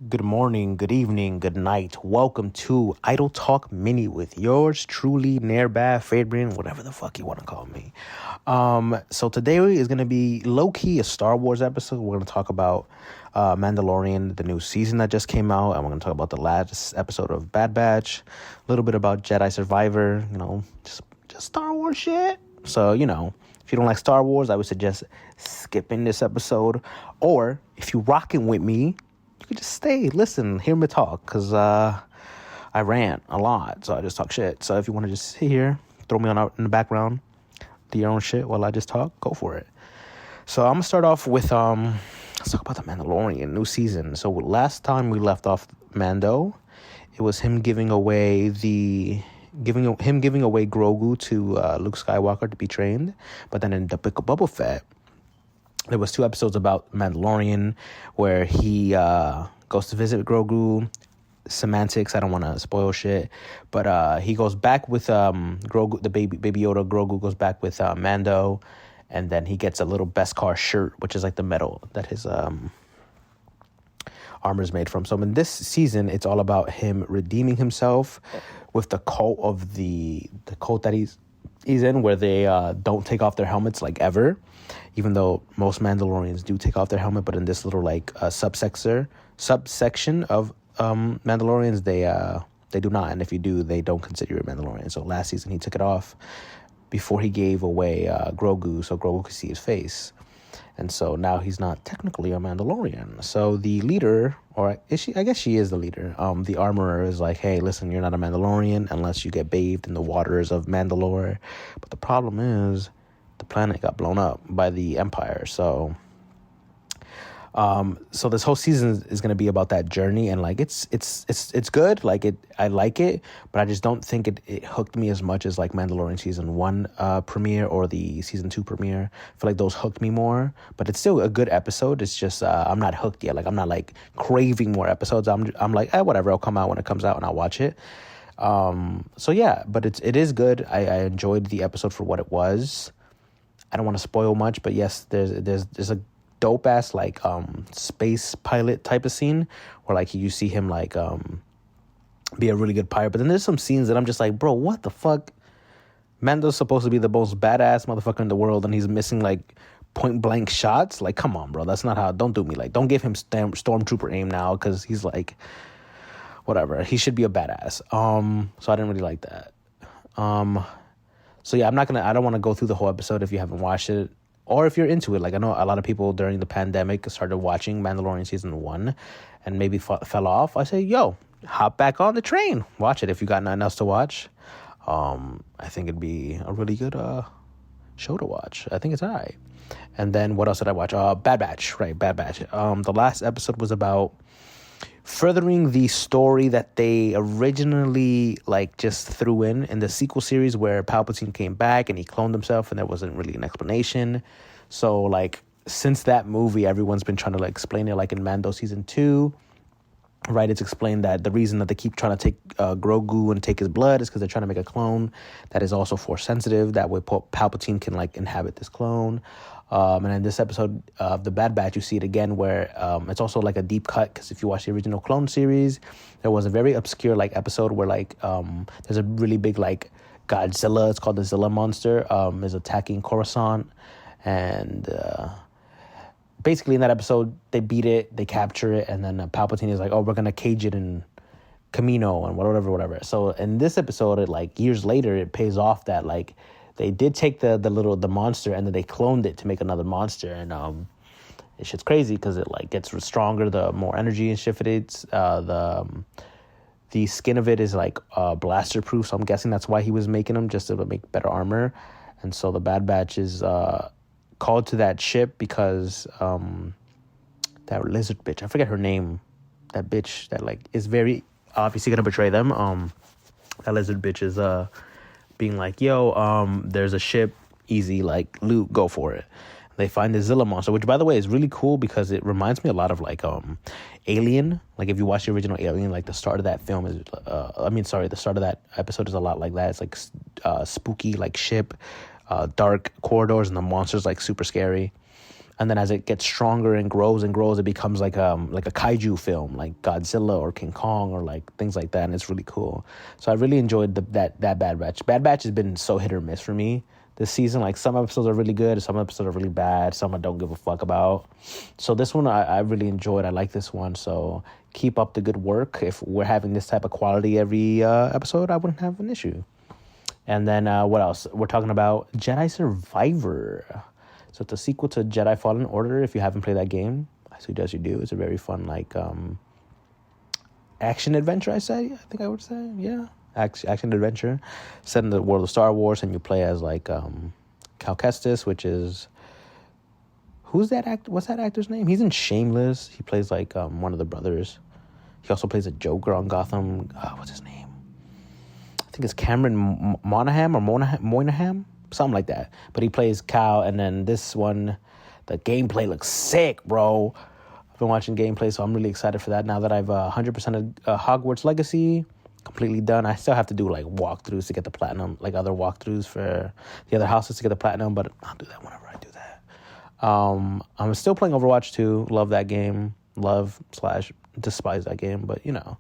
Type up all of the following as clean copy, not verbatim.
Good morning, good evening, good night. Welcome to IdleTalk Mini with yours truly, Nearbad, Fabrian, whatever the fuck you want to call me. So today is going to be low-key a Star Wars episode. We're going to talk about Mandalorian, the new season that just came out, and we're going to talk about the last episode of Bad Batch, a little bit about Jedi Survivor, just Star Wars shit. So, if you don't like Star Wars, I would suggest skipping this episode. Or if you're rocking with me, you could just stay, listen, hear me talk, because I rant a lot, so I just talk shit. So if you want to just sit here, throw me on in the background, do your own shit while I just talk, go for it. So I'm going to start off with, let's talk about the Mandalorian, new season. So last time we left off Mando, it was him giving away Grogu to Luke Skywalker to be trained. But then in the Book of Boba Fett, there was 2 episodes about Mandalorian where he goes to visit Grogu. Semantics, I don't want to spoil shit, but he goes back with Grogu, the baby Yoda. Grogu goes back with Mando, and then he gets a little Beskar shirt, which is like the metal that his armor is made from. So in this season, it's all about him redeeming himself with the cult of the cult that he's in, where they don't take off their helmets like ever, even though most Mandalorians do take off their helmet. But in this little like subsection of Mandalorians, they do not, and if you do, they don't consider you a Mandalorian. So last season he took it off before he gave away Grogu, so Grogu could see his face. And so now he's not technically a Mandalorian. So the leader, or is she? I guess she is the leader. The armorer is like, hey, listen, you're not a Mandalorian unless you get bathed in the waters of Mandalore. But the problem is the planet got blown up by the Empire. So this whole season is going to be about that journey, and like it's good. Like I like it, but I just don't think it hooked me as much as like Mandalorian season 1 premiere or the season 2 premiere. I feel like those hooked me more, but it's still a good episode. It's just I'm not hooked yet. Like I'm not like craving more episodes. I'm like, whatever, it'll come out when it comes out and I'll watch it. So yeah, but it is good. I enjoyed the episode for what it was. I don't want to spoil much, but yes, there's a dope ass like space pilot type of scene where like you see him like be a really good pilot. But then there's some scenes that I'm just like, bro, what the fuck? Mando's supposed to be the most badass motherfucker in the world, and he's missing like point blank shots. Like, come on, bro, that's not how. Don't do me like. Don't give him stormtrooper aim now, because he's like, whatever. He should be a badass. So I didn't really like that. So yeah, I don't want to go through the whole episode if you haven't watched it. Or if you're into it. Like, I know a lot of people during the pandemic started watching Mandalorian season 1 and maybe fell off. I say, yo, hop back on the train. Watch it if you got nothing else to watch. I think it'd be a really good show to watch. I think it's all right. And then what else did I watch? Bad Batch. Right, Bad Batch. The last episode was about furthering the story that they originally like just threw in the sequel series, where Palpatine came back and he cloned himself and there wasn't really an explanation. So like since that movie, everyone's been trying to like explain it, like in Mando season 2, right? It's explained that the reason that they keep trying to take Grogu and take his blood is because they're trying to make a clone that is also force sensitive. That way Palpatine can like inhabit this clone. And in this episode of the Bad Batch, you see it again where it's also like a deep cut, because if you watch the original Clone series, there was a very obscure like episode where like there's a really big like Godzilla, it's called the Zilla monster, is attacking Coruscant, and basically in that episode they beat it, they capture it, and then Palpatine is like, oh, we're gonna cage it in Camino and whatever. So in this episode, it like years later, it pays off that like they did take the monster and then they cloned it to make another monster, and it shit's crazy because it like gets stronger the more energy and shit it is. The skin of it is like blaster proof, so I'm guessing that's why he was making them, just to make better armor. And so the Bad Batch is called to that ship because that lizard bitch, I forget her name, that bitch that like is very obviously gonna betray them. That lizard bitch is being like, yo, there's a ship, easy, like, loot, go for it. They find the Zilla monster, which, by the way, is really cool because it reminds me a lot of, like, Alien. Like, if you watch the original Alien, like, the start of that film is, the start of that episode is a lot like that. It's, like, spooky, like, ship, dark corridors, and the monster's, like, super scary. And then as it gets stronger and grows, it becomes like a kaiju film, like Godzilla or King Kong or like things like that. And it's really cool. So I really enjoyed that Bad Batch. Bad Batch has been so hit or miss for me this season. Like some episodes are really good, some episodes are really bad, some I don't give a fuck about. So this one I really enjoyed. I like this one. So keep up the good work. If we're having this type of quality every episode, I wouldn't have an issue. And then what else? We're talking about Jedi Survivor. So it's a sequel to Jedi Fallen Order. If you haven't played that game, I suggest you do. It's a very fun, like, action adventure, I think I would say. Yeah, action adventure. Set in the world of Star Wars, and you play as, like, Cal Kestis, which is... Who's that actor? What's that actor's name? He's in Shameless. He plays, like, one of the brothers. He also plays a Joker on Gotham. What's his name? I think it's Cameron Monaghan or Moynihan. Something like that. But he plays Cal, and then this one, the gameplay looks sick, bro. I've been watching gameplay, so I'm really excited for that. Now that I've 100% of Hogwarts Legacy completely done, I still have to do like walkthroughs to get the platinum, like other walkthroughs for the other houses to get the platinum, but I'll do that whenever I do that. I'm still playing Overwatch 2. Love that game. Despise that game, but you know.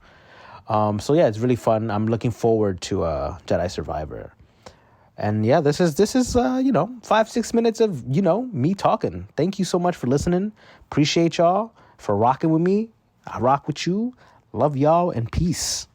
So yeah, it's really fun. I'm looking forward to Jedi Survivor. And yeah, this is 5-6 minutes of, me talking. Thank you so much for listening. Appreciate y'all for rocking with me. I rock with you. Love y'all and peace.